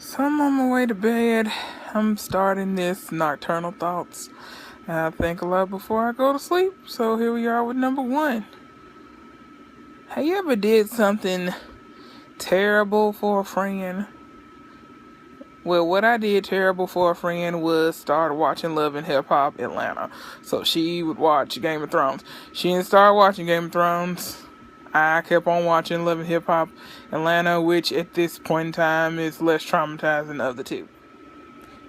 So I'm on my way to bed. I'm starting this Nocturnal Thoughts. I think a lot before I go to sleep. So here we are with number one. Have you ever did something terrible for a friend? Well, what I did terrible for a friend was start watching Love and Hip Hop Atlanta. So she would watch Game of Thrones. She didn't start watching Game of Thrones. I kept on watching Love and Hip Hop Atlanta, which at this point in time is less traumatizing of the two.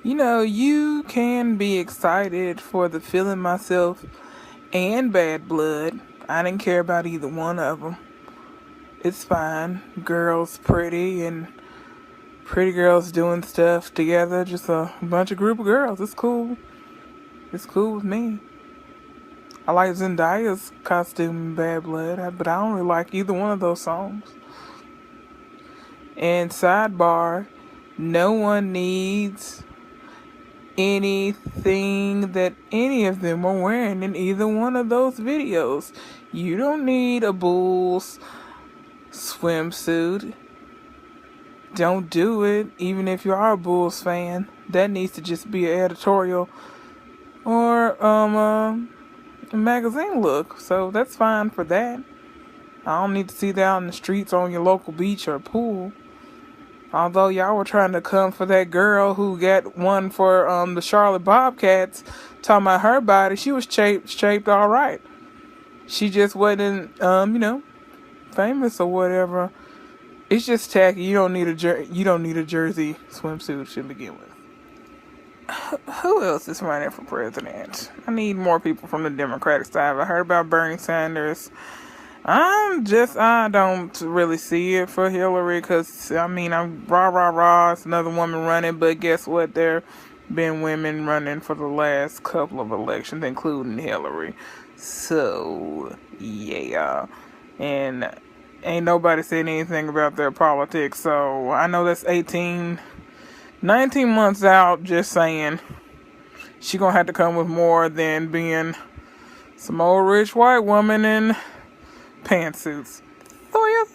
You know, you can be excited for the Feeling Myself and Bad Blood. I didn't care about either one of them. It's fine. Girls pretty and pretty girls doing stuff together. Just a bunch of group of girls. It's cool. It's cool with me. I like Zendaya's costume in Bad Blood, but I don't really like either one of those songs. And sidebar, no one needs anything that any of them are wearing in either one of those videos. You don't need a Bulls swimsuit. Don't do it, even if you are a Bulls fan. That needs to just be an editorial or a magazine look. So that's fine for that. I don't need to see that out in the streets on your local beach or pool. Although y'all were trying to come for that girl who got one for the Charlotte Bobcats, talking about her body, she was shaped all right. She just wasn't, famous or whatever. It's just tacky. You don't need a jersey swimsuit to begin with. Who else is running for president? I need more people from the Democratic side. I heard about Bernie Sanders. I don't really see it for Hillary because, I'm rah. It's another woman running, but guess what? There been women running for the last couple of elections, including Hillary. So, yeah. And ain't nobody said anything about their politics, so I know that's 19 months out, just saying. She gonna have to come with more than being some old rich white woman in pantsuits. Thoya.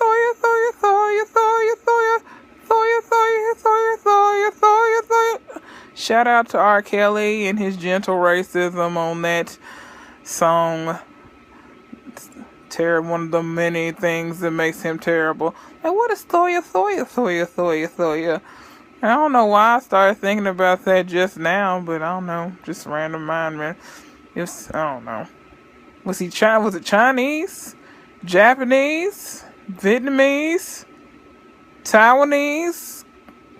Shout out to R. Kelly and his gentle racism on that song. One of the many things that makes him terrible. Like, what is Thoya? I don't know why I started thinking about that just now, but I don't know. Just random mind, man. I don't know. Was it Chinese? Japanese? Vietnamese? Taiwanese?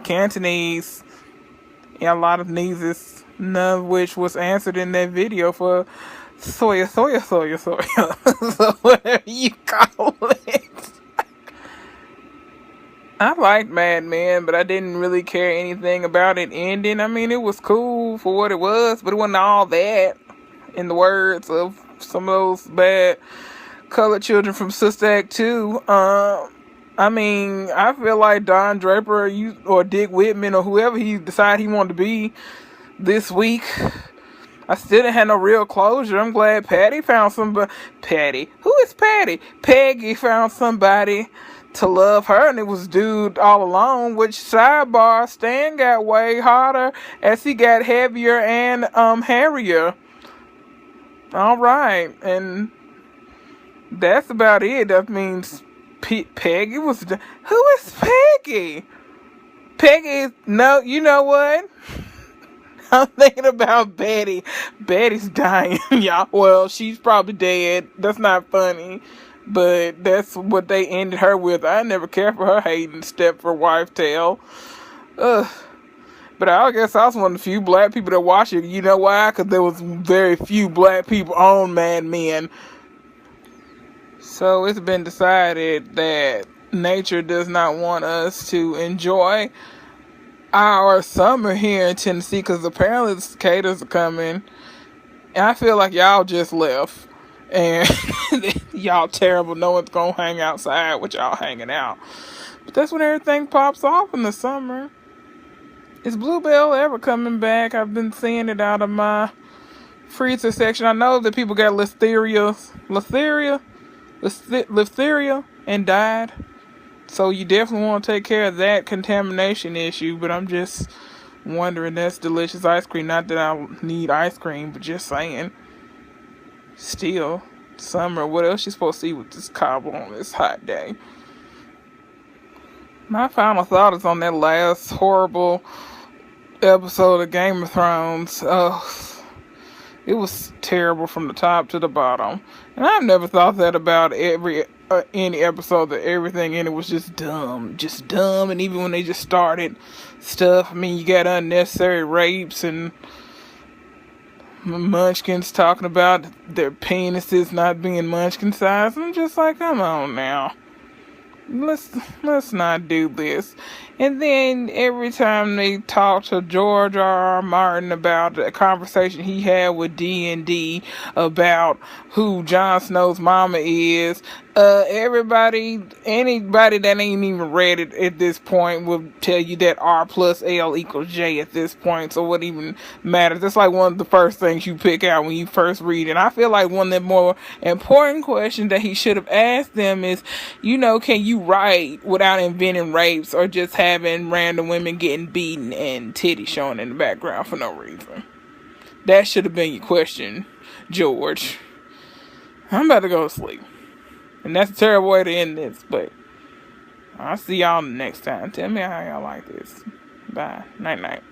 Cantonese? Yeah, a lot of neeses, none of which was answered in that video for Thoya. So whatever you call it. I liked Mad Men, but I didn't really care anything about it ending. It was cool for what it was, but it wasn't all that, in the words of some of those bad colored children from Sister Act 2. I feel like Don Draper or Dick Whitman or whoever he decided he wanted to be this week, I still didn't have no real closure. I'm glad Patty found somebody. Patty? Who is Patty? Peggy found somebody to love her, and it was dude all along, which sidebar, Stan got way hotter as he got heavier and hairier. Alright, and that's about it. That means Peggy was... Who is Peggy? Peggy, no, you know what? I'm thinking about Betty. Betty's dying, y'all. Well, she's probably dead. That's not funny. But that's what they ended her with. I never cared for her hating Stepford wife tale. Ugh. But I guess I was one of the few black people that watched it. You know why? Because there was very few black people on Mad Men. So it's been decided that nature does not want us to enjoy our summer here in Tennessee because apparently the cicadas are coming. And I feel like y'all just left. And y'all terrible. No one's gonna hang outside with y'all hanging out. But that's when everything pops off in the summer. Is Bluebell ever coming back? I've been seeing it out of my freezer section. I know that people got listeria, and died. So you definitely want to take care of that contamination issue, but I'm just wondering, that's delicious ice cream. Not that I need ice cream, but just saying. Still, summer, what else you supposed to eat with this cobbler on this hot day? My final thought is on that last horrible episode of Game of Thrones. It was terrible from the top to the bottom. And I've never thought that about any episode, that everything in it was just dumb. Just dumb. And even when they just started stuff, I mean, you got unnecessary rapes and munchkins talking about their penises not being munchkin sized. I'm just like, come on now. Let's not do this. And then every time they talk to George R. R. Martin about the conversation he had with D&D about who Jon Snow's mama is, anybody that ain't even read it at this point will tell you that R plus L equals J at this point. So what even matters? That's like one of the first things you pick out when you first read it. And I feel like one of the more important questions that he should have asked them is, can you write without inventing rapes or just having random women getting beaten and titties showing in the background for no reason? That should have been your question, George. I'm about to go to sleep. And that's a terrible way to end this, but I'll see y'all next time. Tell me how y'all like this. Bye. Night night.